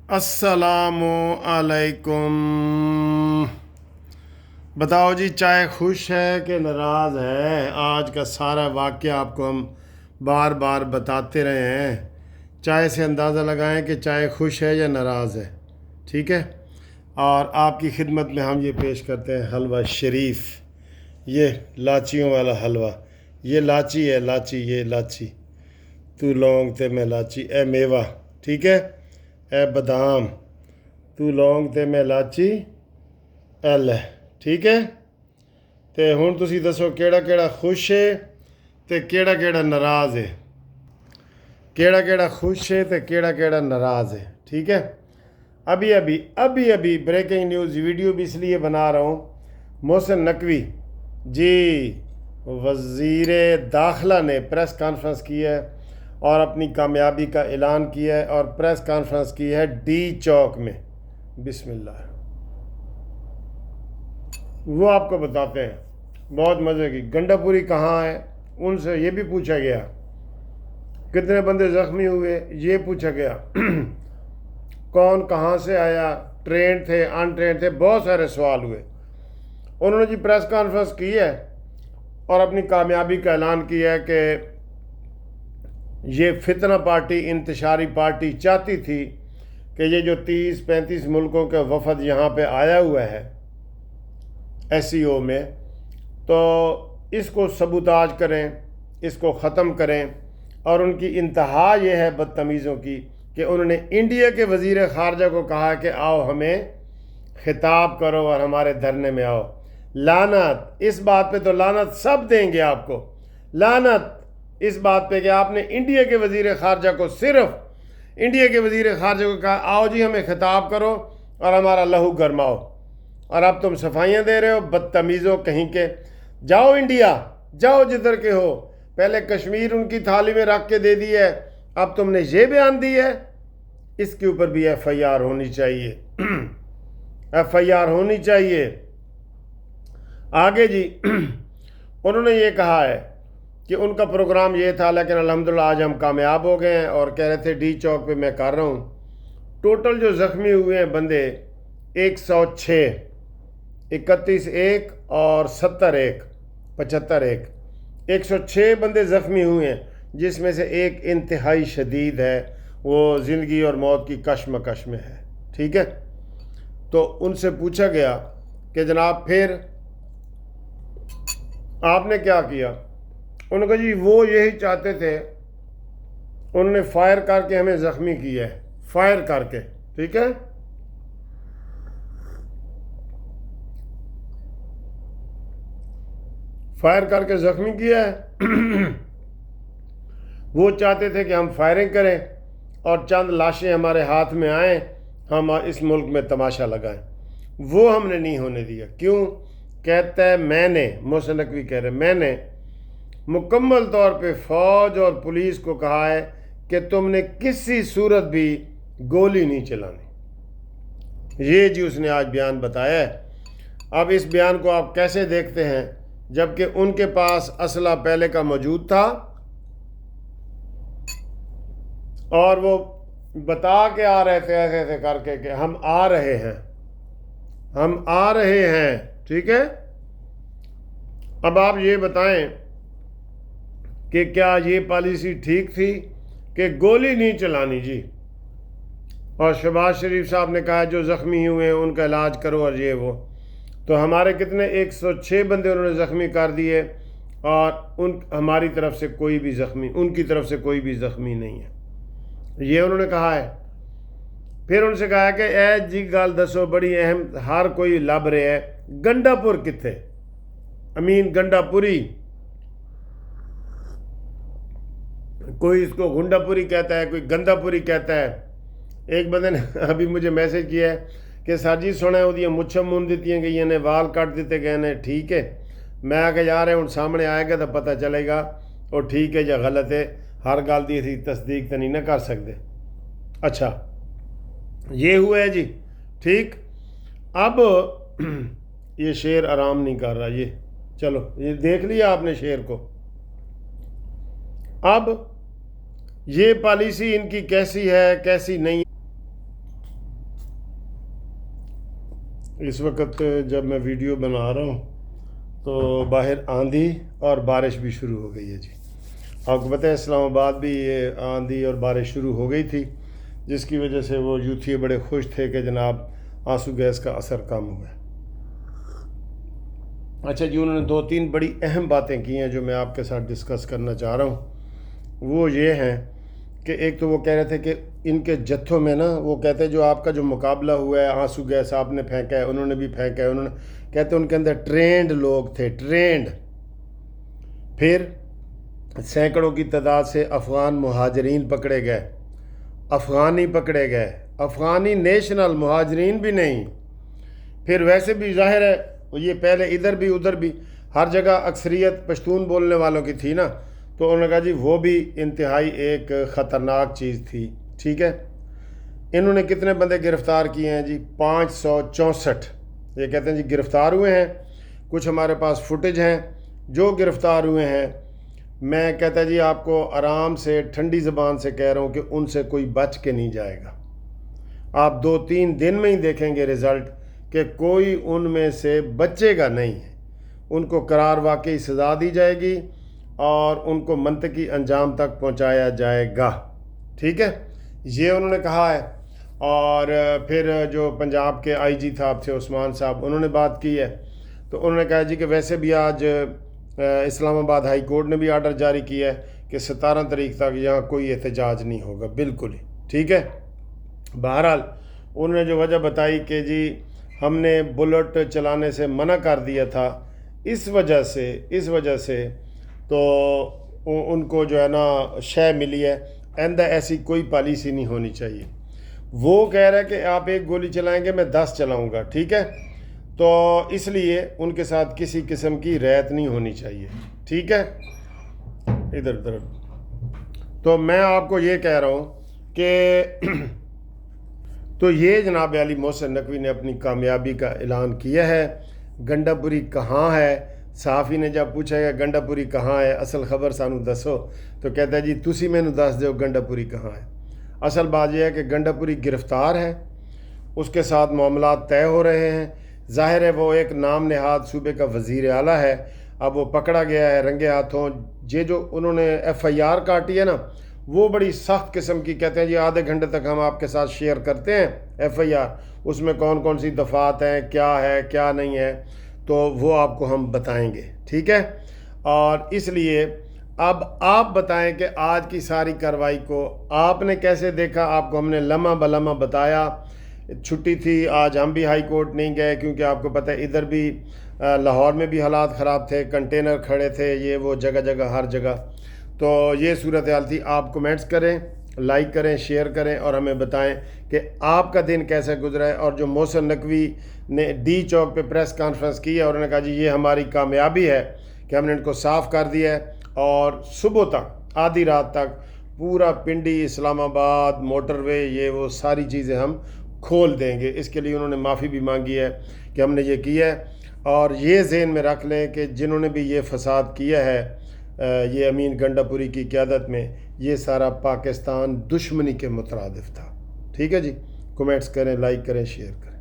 السلام علیکم۔ بتاؤ جی، چائے خوش ہے کہ ناراض ہے؟ آج کا سارا واقعہ آپ کو ہم بار بار بتاتے رہے ہیں۔ چائے سے اندازہ لگائیں کہ چائے خوش ہے یا ناراض ہے، ٹھیک ہے؟ اور آپ کی خدمت میں ہم یہ پیش کرتے ہیں حلوہ شریف، یہ لاچیوں والا حلوہ۔ یہ لاچی ہے، لاچی، یہ لاچی، تو لونگ تے میں لاچی، اے میوہ، ٹھیک ہے؟ اے بادام، تو لونگ تے میں لاچی اے لے، ٹھیک ہے؟ تے ہن تسی دسو کیڑا کیڑا خوش ہے تے کیڑا کیڑا ناراض ہے، کیڑا کیڑا خوش ہے تے کیڑا کیڑا ناراض ہے، ٹھیک ہے؟ ابھی بریکنگ نیوز ویڈیو بھی اس لیے بنا رہا ہوں۔ محسن نقوی جی، وزیر داخلہ نے پریس کانفرنس کی ہے اور اپنی کامیابی کا اعلان کیا ہے، اور پریس کانفرنس کی ہے ڈی چوک میں۔ بسم اللہ، وہ آپ کو بتاتے ہیں، بہت مزے کی۔ گنڈا پوری کہاں ہے، ان سے یہ بھی پوچھا گیا۔ کتنے بندے زخمی ہوئے، یہ پوچھا گیا۔ کون کہاں سے آیا، ٹرین تھے ان ٹرین تھے، بہت سارے سوال ہوئے۔ انہوں نے جی پریس کانفرنس کی ہے اور اپنی کامیابی کا اعلان کیا ہے کہ یہ فتنہ پارٹی، انتشاری پارٹی چاہتی تھی کہ یہ جو 30-35 ملکوں کے وفد یہاں پہ آیا ہوا ہے ایس سی او میں، تو اس کو سبوتاج کریں، اس کو ختم کریں۔ اور ان کی انتہا یہ ہے بدتمیزوں کی کہ انہوں نے انڈیا کے وزیر خارجہ کو کہا کہ آؤ ہمیں خطاب کرو اور ہمارے دھرنے میں آؤ۔ لعنت، اس بات پہ تو لعنت سب دیں گے آپ کو، لعنت اس بات پہ کہ آپ نے انڈیا کے وزیر خارجہ کو، صرف انڈیا کے وزیر خارجہ کو کہا آؤ جی ہمیں خطاب کرو اور ہمارا لہو گرماؤ، اور اب تم صفائیاں دے رہے ہو، بدتمیزوں کہیں کے۔ جاؤ انڈیا، جاؤ جدھر کے ہو، پہلے کشمیر ان کی تھالی میں رکھ کے دے دی ہے، اب تم نے یہ بیان دی ہے۔ اس کے اوپر بھی ایف آئی آر ہونی چاہیے، ایف آئی آر ہونی چاہیے۔ آگے جی، انہوں نے یہ کہا ہے کہ ان کا پروگرام یہ تھا، لیکن الحمدللہ آج ہم کامیاب ہو گئے ہیں، اور کہہ رہے تھے ڈی چوک پہ میں کر رہا ہوں۔ ٹوٹل جو زخمی ہوئے ہیں بندے 106، 31 ایک اور 70 ایک، 75 ایک، 106 بندے زخمی ہوئے ہیں، جس میں سے ایک انتہائی شدید ہے، وہ زندگی اور موت کی کشمکش میں ہے، ٹھیک ہے؟ تو ان سے پوچھا گیا کہ جناب پھر آپ نے کیا کیا؟ انہوں نے کہا جی وہ یہی چاہتے تھے، انہوں نے فائر کر کے ہمیں زخمی کیا ہے، فائر کر کے، ٹھیک ہے؟ فائر کر کے زخمی کیا ہے۔ وہ چاہتے تھے کہ ہم فائرنگ کریں اور چند لاشیں ہمارے ہاتھ میں آئیں، ہم اس ملک میں تماشا لگائیں۔ وہ ہم نے نہیں ہونے دیا۔ کیوں؟ کہتا ہے میں نے، محسن نقوی کہہ رہے میں نے مکمل طور پہ فوج اور پولیس کو کہا ہے کہ تم نے کسی صورت بھی گولی نہیں چلانی۔ یہ جی اس نے آج بیان بتایا ہے۔ اب اس بیان کو آپ کیسے دیکھتے ہیں، جبکہ ان کے پاس اسلحہ پہلے کا موجود تھا، اور وہ بتا کے آ رہے تھے ایسے ایسے کر کے کہ ہم آ رہے ہیں، ہم آ رہے ہیں، ٹھیک ہے؟ اب آپ یہ بتائیں کہ کیا یہ پالیسی ٹھیک تھی کہ گولی نہیں چلانی جی؟ اور شہباز شریف صاحب نے کہا جو زخمی ہوئے ہیں ان کا علاج کرو اور یہ وہ، تو ہمارے کتنے 106 بندے انہوں نے زخمی کر دیے، اور ہماری طرف سے کوئی بھی زخمی، ان کی طرف سے کوئی بھی زخمی نہیں ہے، یہ انہوں نے کہا ہے۔ پھر ان سے کہا کہ اے جی گل دسو بڑی اہم، ہر کوئی لب رہے ہے، گنڈا پور کتنے؟ امین گنڈا پوری، کوئی اس کو گنڈا پوری کہتا ہے، کوئی گندا پوری کہتا ہے۔ ایک بندے نے ابھی مجھے میسج کیا ہے کہ سر جی سنے وہ مچھا مون دیتی گئی نے، وال کٹ دیتے گئے نے، ٹھیک ہے؟ میں آ کے یار ہوں سامنے آئے گا تو پتہ چلے گا وہ ٹھیک ہے یا غلط ہے، ہر گل دی تھی تصدیق تو نہیں نہ کر سکتے۔ اچھا یہ ہوا ہے جی، ٹھیک۔ اب یہ شیر آرام نہیں کر رہا، یہ چلو یہ دیکھ لیا آپ نے شیر کو۔ اب یہ پالیسی ان کی کیسی ہے کیسی نہیں، اس وقت جب میں ویڈیو بنا رہا ہوں تو باہر آندھی اور بارش بھی شروع ہو گئی ہے جی. آپ کو پتہ ہے اسلام آباد بھی یہ آندھی اور بارش شروع ہو گئی تھی، جس کی وجہ سے وہ یوتھی بڑے خوش تھے کہ جناب آنسو گیس کا اثر کم ہوا ہے. اچھا جی، انہوں نے 2-3 بڑی اہم باتیں کی ہیں جو میں آپ کے ساتھ ڈسکس کرنا چاہ رہا ہوں. وہ یہ ہیں کہ ایک تو وہ کہہ رہے تھے کہ ان کے جتھوں میں نا، وہ کہتے ہیں جو آپ کا جو مقابلہ ہوا ہے، آنسو گیس آپ نے پھینکا ہے، انہوں نے بھی پھینکا ہے، انہوں نے کہتے ہیں ان کے اندر ٹرینڈ لوگ تھے، ٹرینڈ. پھر سینکڑوں کی تعداد سے افغان مہاجرین پکڑے گئے، افغانی پکڑے گئے، افغانی نیشنل مہاجرین بھی نہیں. پھر ویسے بھی ظاہر ہے یہ پہلے ادھر بھی ادھر بھی ہر جگہ اکثریت پشتون بولنے والوں کی تھی نا، تو انہوں نے کہا جی وہ بھی انتہائی ایک خطرناک چیز تھی. ٹھیک ہے، انہوں نے کتنے بندے گرفتار کیے ہیں جی؟ 564. یہ کہتے ہیں جی گرفتار ہوئے ہیں. کچھ ہمارے پاس فوٹیج ہیں جو گرفتار ہوئے ہیں. میں کہتا جی آپ کو آرام سے ٹھنڈی زبان سے کہہ رہا ہوں کہ ان سے کوئی بچ کے نہیں جائے گا. آپ 2-3 دن میں ہی دیکھیں گے رزلٹ کہ کوئی ان میں سے بچے گا نہیں ہے. ان کو قرار واقعی سزا دی جائے گی اور ان کو منطقی انجام تک پہنچایا جائے گا. ٹھیک ہے، یہ انہوں نے کہا ہے. اور پھر جو پنجاب کے آئی جی صاحب تھے عثمان صاحب، انہوں نے بات کی ہے. تو انہوں نے کہا جی کہ ویسے بھی آج اسلام آباد ہائی کورٹ نے بھی آرڈر جاری کیا ہے کہ 17 تاریخ تک یہاں کوئی احتجاج نہیں ہوگا، بالکل ہی. ٹھیک ہے، بہرحال انہوں نے جو وجہ بتائی کہ جی ہم نے بلٹ چلانے سے منع کر دیا تھا، اس وجہ سے تو ان کو جو ہے نا شے ملی ہے. آئندہ ایسی کوئی پالیسی نہیں ہونی چاہیے. وہ کہہ رہا ہے کہ آپ 1 گولی چلائیں گے، میں 10 چلاؤں گا. ٹھیک ہے، تو اس لیے ان کے ساتھ کسی قسم کی رعایت نہیں ہونی چاہیے. ٹھیک ہے، ادھر تو میں آپ کو یہ کہہ رہا ہوں کہ تو یہ جناب علی محسن نقوی نے اپنی کامیابی کا اعلان کیا ہے. گنڈا پوری کہاں ہے؟ صحافی نے جب پوچھا کہ گنڈا پوری کہاں ہے، اصل خبر سانو دسو، تو کہتا ہے جی تسی مینو دس دیو گنڈا پوری کہاں ہے. اصل بات یہ ہے کہ گنڈا پوری گرفتار ہے، اس کے ساتھ معاملات طے ہو رہے ہیں. ظاہر ہے وہ ایک نام نہاد صوبے کا وزیر اعلیٰ ہے. اب وہ پکڑا گیا ہے رنگے ہاتھوں. یہ جو انہوں نے FIR کاٹی ہے نا، وہ بڑی سخت قسم کی، کہتے ہیں جی آدھے گھنٹے تک ہم آپ کے ساتھ شیئر کرتے ہیں FIR، اس میں کون سی دفعات ہیں، کیا ہے کیا نہیں ہے، تو وہ آپ کو ہم بتائیں گے. ٹھیک ہے، اور اس لیے اب آپ بتائیں کہ آج کی ساری کارروائی کو آپ نے کیسے دیکھا. آپ کو ہم نے لمحہ بلمحہ بتایا. چھٹی تھی آج، ہم بھی ہائی کورٹ نہیں گئے کیونکہ آپ کو پتہ ہے ادھر بھی لاہور میں بھی حالات خراب تھے، کنٹینر کھڑے تھے، یہ وہ جگہ ہر جگہ. تو یہ صورتحال تھی. آپ کمنٹس کریں، لائک کریں، شیئر کریں اور ہمیں بتائیں کہ آپ کا دن کیسے گزرا ہے. اور جو محسن نقوی نے ڈی چوک پہ پریس کانفرنس کی ہے اور انہوں نے کہا جی یہ ہماری کامیابی ہے کہ ہم نے ان کو صاف کر دیا ہے، اور صبح تک آدھی رات تک پورا پنڈی، اسلام آباد، موٹر وے، یہ وہ ساری چیزیں ہم کھول دیں گے. اس کے لیے انہوں نے معافی بھی مانگی ہے کہ ہم نے یہ کیا ہے. اور یہ ذہن میں رکھ لیں کہ جنہوں نے بھی یہ فساد کیا ہے یہ امین گنڈا پوری کی قیادت میں، یہ سارا پاکستان دشمنی کے مترادف تھا. ٹھیک ہے جی، کمنٹس کریں، لائک کریں، شیئر کریں.